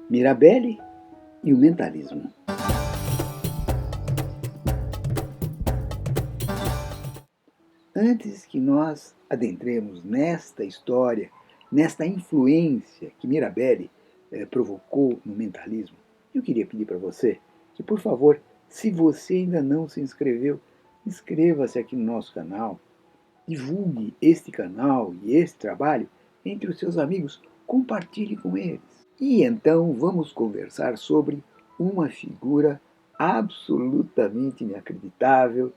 Mirabelle e o mentalismo. Antes que nós adentremos nesta história, nesta influência que Mirabelle provocou no mentalismo, eu queria pedir para você que, por favor, se você ainda não se inscreveu, inscreva-se aqui no nosso canal, divulgue este canal e este trabalho entre os seus amigos, compartilhe com eles. E então vamos conversar sobre uma figura absolutamente inacreditável.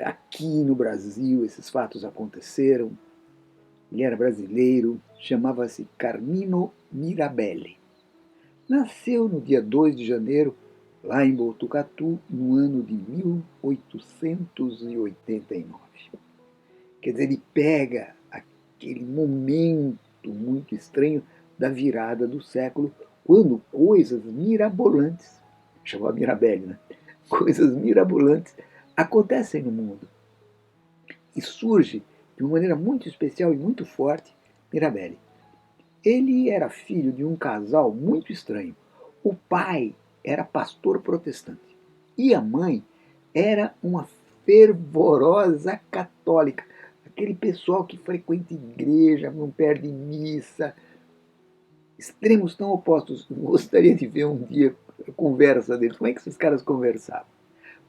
Aqui no Brasil esses fatos aconteceram. Ele era brasileiro, chamava-se Carmino Mirabelle. Nasceu no dia 2 de janeiro, lá em Botucatu, no ano de 1889. Quer dizer, ele pega aquele momento muito estranho da virada do século, quando coisas mirabolantes, chamava Mirabelle, né? Coisas mirabolantes acontecem no mundo. E surge, de uma maneira muito especial e muito forte, Mirabelle. Ele era filho de um casal muito estranho. O pai era pastor protestante e a mãe era uma fervorosa católica. Aquele pessoal que frequenta igreja, não perde missa, extremos tão opostos. Gostaria de ver um dia a conversa deles, como é que esses caras conversavam.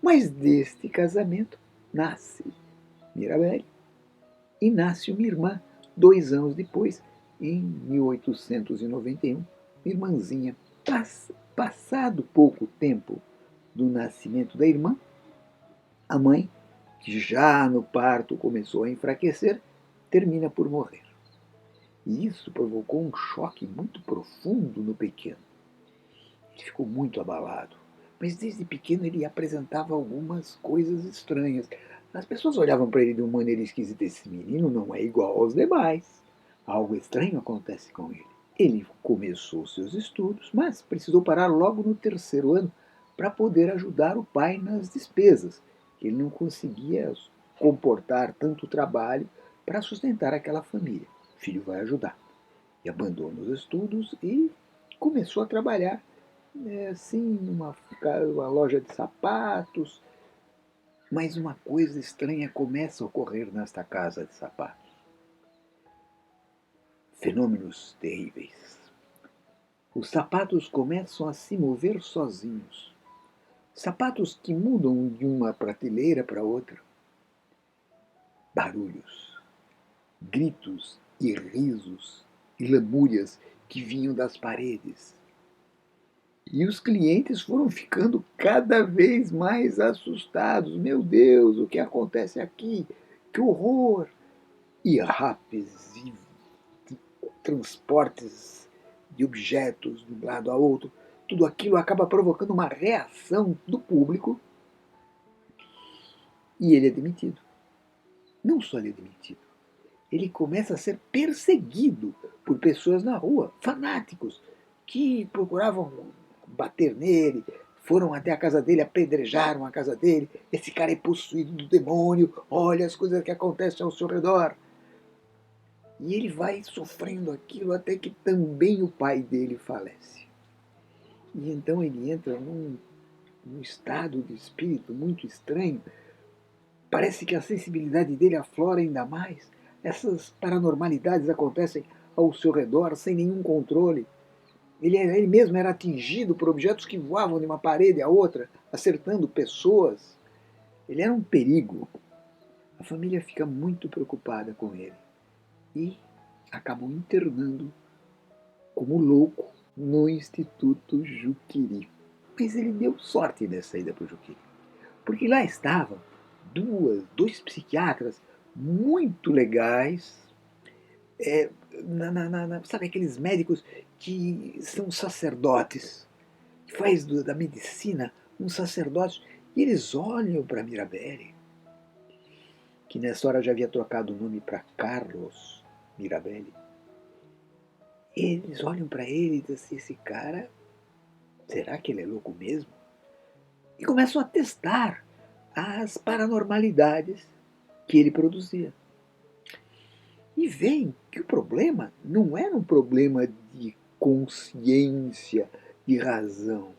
Mas deste casamento nasce Mirabelle e nasce uma irmã 2 anos depois, em 1891, uma irmãzinha. Passado pouco tempo do nascimento da irmã, a mãe, que já no parto começou a enfraquecer, termina por morrer. E isso provocou um choque muito profundo no pequeno. Ele ficou muito abalado, mas desde pequeno ele apresentava algumas coisas estranhas. As pessoas olhavam para ele de uma maneira esquisita. Esse menino não é igual aos demais. Algo estranho acontece com ele. Ele começou seus estudos, mas precisou parar logo no 3º ano para poder ajudar o pai nas despesas, que ele não conseguia comportar tanto trabalho para sustentar aquela família. O filho vai ajudar. E abandona os estudos e começou a trabalhar assim, numa loja de sapatos. Mas uma coisa estranha começa a ocorrer nesta casa de sapatos. Fenômenos terríveis. Os sapatos começam a se mover sozinhos. Sapatos que mudam de uma prateleira para outra. Barulhos, gritos e risos e lamúrias que vinham das paredes. E os clientes foram ficando cada vez mais assustados. Meu Deus, o que acontece aqui? Que horror! E rapes e transportes de objetos de um lado a outro. Tudo aquilo acaba provocando uma reação do público e ele é demitido. Não só ele é demitido, ele começa a ser perseguido por pessoas na rua, fanáticos, que procuravam bater nele, foram até a casa dele, apedrejaram a casa dele. Esse cara é possuído do demônio, olha as coisas que acontecem ao seu redor. E ele vai sofrendo aquilo até que também o pai dele falece. E então ele entra num estado de espírito muito estranho. Parece que a sensibilidade dele aflora ainda mais. Essas paranormalidades acontecem ao seu redor sem nenhum controle. Ele mesmo era atingido por objetos que voavam de uma parede a outra, acertando pessoas. Ele era um perigo. A família fica muito preocupada com ele e acabam internando como louco no Instituto Juqueri. Mas ele deu sorte nessa ida para o Juqueri, porque lá estavam dois psiquiatras muito legais. Sabe aqueles médicos que são sacerdotes, que faz da medicina um sacerdote, e eles olham para Mirabelle, que nessa hora já havia trocado o nome para Carlos Mirabelle. Eles olham para ele e dizem assim: esse cara, será que ele é louco mesmo? E começam a testar as paranormalidades que ele produzia. E veem que o problema não era um problema de consciência, de razão.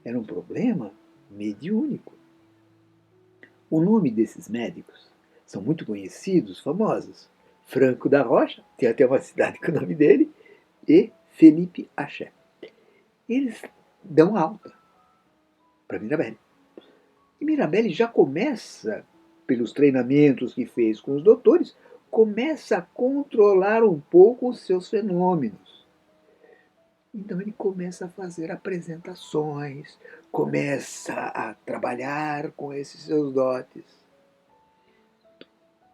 Era um problema mediúnico. O nome desses médicos são muito conhecidos, famosos. Franco da Rocha, tem até uma cidade com o nome dele, e Felipe Axé. Eles dão alta para Mirabelli. E Mirabelli já começa, pelos treinamentos que fez com os doutores, começa a controlar um pouco os seus fenômenos. Então ele começa a fazer apresentações, começa a trabalhar com esses seus dotes.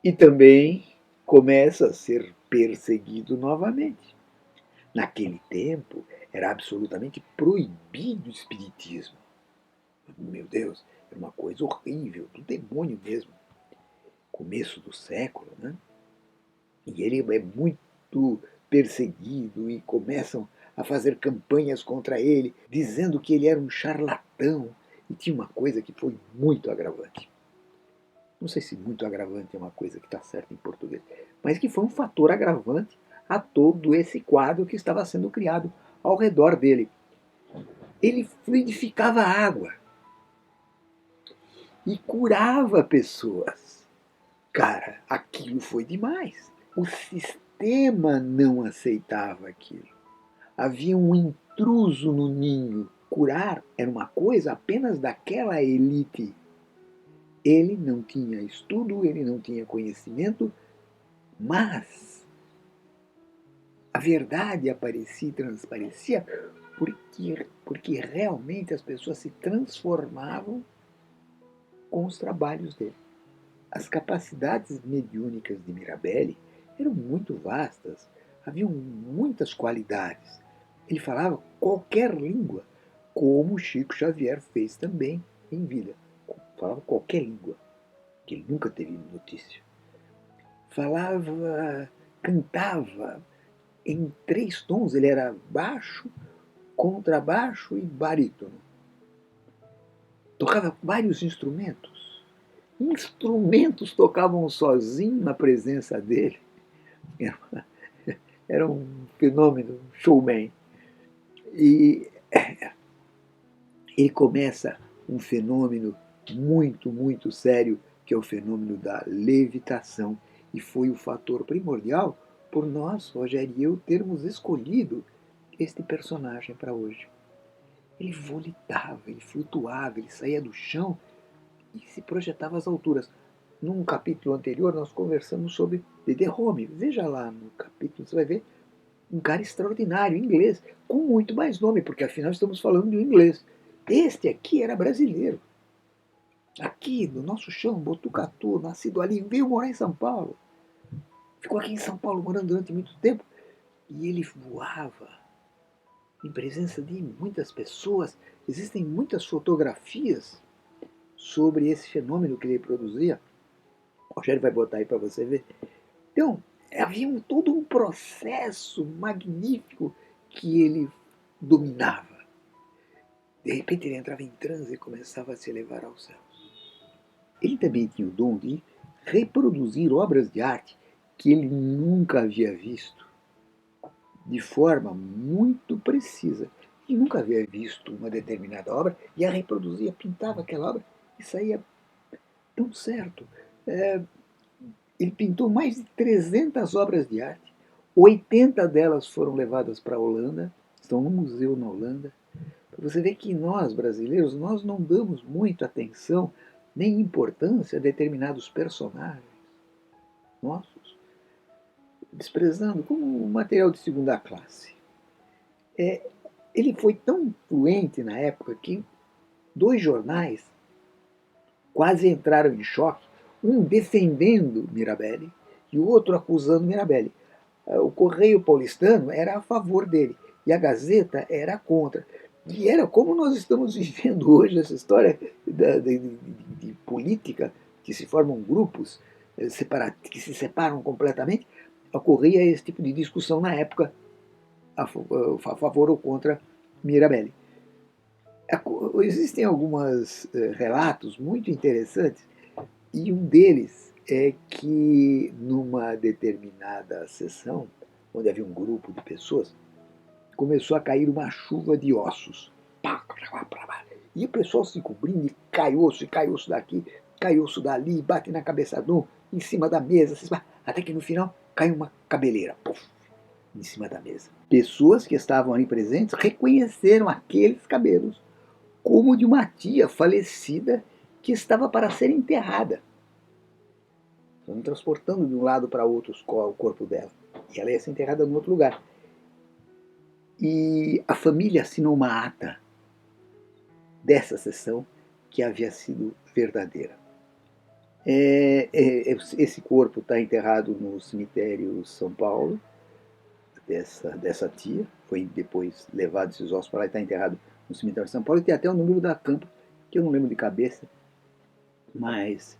E também começa a ser perseguido novamente. Naquele tempo era absolutamente proibido o espiritismo. Meu Deus, era uma coisa horrível, do demônio mesmo. Começo do século, né? E ele é muito perseguido e começam a fazer campanhas contra ele, dizendo que ele era um charlatão. E tinha uma coisa que foi muito agravante. Não sei se muito agravante é uma coisa que está certa em português, mas que foi um fator agravante a todo esse quadro que estava sendo criado ao redor dele. Ele fluidificava a água e curava pessoas. Cara, aquilo foi demais. O sistema não aceitava aquilo. Havia um intruso no ninho. Curar era uma coisa apenas daquela elite. Ele não tinha estudo, ele não tinha conhecimento, mas a verdade aparecia e transparecia porque realmente as pessoas se transformavam com os trabalhos dele. As capacidades mediúnicas de Mirabelli eram muito vastas, haviam muitas qualidades. Ele falava qualquer língua, como Chico Xavier fez também em vida. Falava qualquer língua, que ele nunca teve notícia. Falava, cantava em 3 tons, ele era baixo, contrabaixo e barítono. Tocava vários instrumentos. Instrumentos tocavam sozinho na presença dele. Era um fenômeno, um showman. E ele começa um fenômeno muito, muito sério, que é o fenômeno da levitação. E foi o fator primordial por nós, Rogério e eu, termos escolhido este personagem para hoje. Ele volitava, ele flutuava, ele saía do chão e se projetava às alturas. Num capítulo anterior, nós conversamos sobre Dedê-Rome. Veja lá no capítulo, você vai ver um cara extraordinário, inglês, com muito mais nome, porque afinal estamos falando de um inglês. Este aqui era brasileiro. Aqui, no nosso chão, Botucatu, nascido ali, veio morar em São Paulo. Ficou aqui em São Paulo morando durante muito tempo. E ele voava em presença de muitas pessoas. Existem muitas fotografias sobre esse fenômeno que ele produzia. O Rogério vai botar aí para você ver. Então, havia todo um processo magnífico que ele dominava. De repente ele entrava em transe e começava a se elevar aos céus. Ele também tinha o dom de reproduzir obras de arte que ele nunca havia visto, de forma muito precisa. Ele nunca havia visto uma determinada obra e a reproduzia, pintava aquela obra e saía tão certo. Ele pintou mais de 300 obras de arte, 80 delas foram levadas para a Holanda, estão no museu na Holanda. Você vê que nós, brasileiros, nós não damos muita atenção nem importância a determinados personagens nossos, desprezando como um material de segunda classe. Ele foi tão influente na época que 2 jornais quase entraram em choque, um defendendo Mirabelli e o outro acusando Mirabelli. O Correio Paulistano era a favor dele e a Gazeta era contra. E era como nós estamos vivendo hoje, essa história de política, que se formam grupos que se separam completamente. Ocorria esse tipo de discussão na época a favor ou contra Mirabelli. Existem alguns relatos muito interessantes e um deles é que numa determinada sessão, onde havia um grupo de pessoas, começou a cair uma chuva de ossos. E o pessoal se cobrindo, e cai osso daqui, cai osso dali, bate na cabeça de um, em cima da mesa, até que no final cai uma cabeleira, puff, em cima da mesa. Pessoas que estavam ali presentes reconheceram aqueles cabelos como de uma tia falecida que estava para ser enterrada. Estão transportando de um lado para outro o corpo dela. E ela ia ser enterrada em outro lugar. E a família assinou uma ata dessa sessão que havia sido verdadeira. Esse corpo está enterrado no cemitério São Paulo, dessa tia. Foi depois levado esses ossos para lá e está enterrado no cemitério São Paulo. E tem até o número da campa, que eu não lembro de cabeça. Mas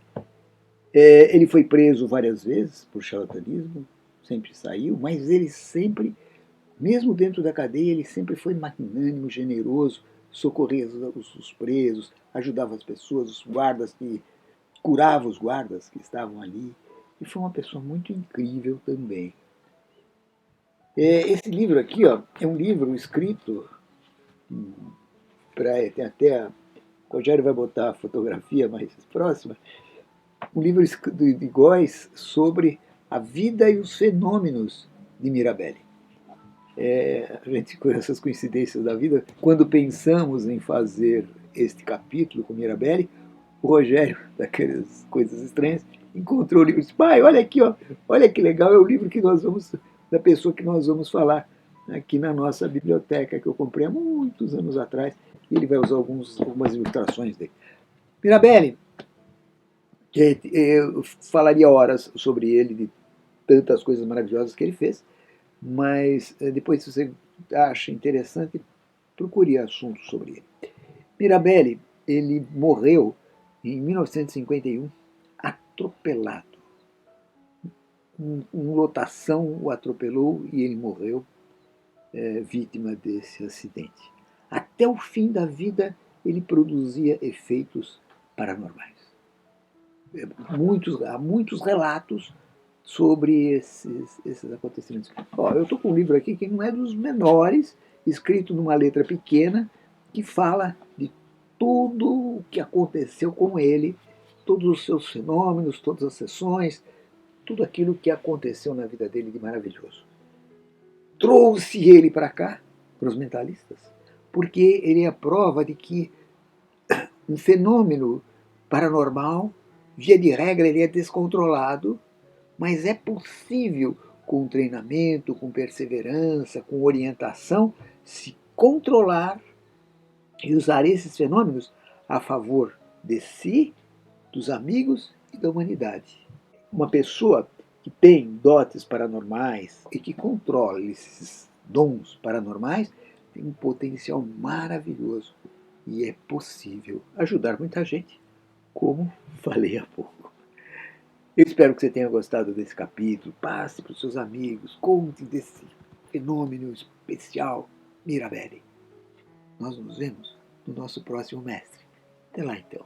ele foi preso várias vezes por charlatanismo, sempre saiu, mas ele sempre, mesmo dentro da cadeia, ele sempre foi magnânimo, generoso, socorria os presos, ajudava as pessoas, os guardas que curava os guardas que estavam ali. E foi uma pessoa muito incrível também. Esse livro aqui, ó, é um livro escrito tem até o Rogério vai botar a fotografia mais próxima, um livro de Góes sobre a vida e os fenômenos de Mirabelli. A gente, com essas coincidências da vida, quando pensamos em fazer este capítulo com Mirabelli, o Rogério, daquelas coisas estranhas, encontrou o livro e disse: pai, olha aqui, ó, olha que legal, é o livro que nós vamos, da pessoa que nós vamos falar aqui na nossa biblioteca, que eu comprei há muitos anos atrás, e ele vai usar algumas ilustrações dele. Mirabelli, eu falaria horas sobre ele, de tantas coisas maravilhosas que ele fez, mas depois, se você acha interessante, procure assuntos sobre ele. Mirabelli, ele morreu em 1951, atropelado. Um lotação o atropelou e ele morreu vítima desse acidente. Até o fim da vida, ele produzia efeitos paranormais. Há muitos relatos sobre esses acontecimentos. Eu estou com um livro aqui que não é dos menores, escrito numa letra pequena, que fala de tudo o que aconteceu com ele, todos os seus fenômenos, todas as sessões, tudo aquilo que aconteceu na vida dele de maravilhoso. Trouxe ele para cá, para os mentalistas, porque ele é a prova de que um fenômeno paranormal, via de regra, ele é descontrolado, mas é possível, com treinamento, com perseverança, com orientação, se controlar e usar esses fenômenos a favor de si, dos amigos e da humanidade. Uma pessoa que tem dotes paranormais e que controla esses dons paranormais tem um potencial maravilhoso e é possível ajudar muita gente, como falei há pouco. Eu espero que você tenha gostado desse capítulo. Passe para os seus amigos, conte desse fenômeno especial Mirabelli. Nós nos vemos no nosso próximo mestre. Até lá então.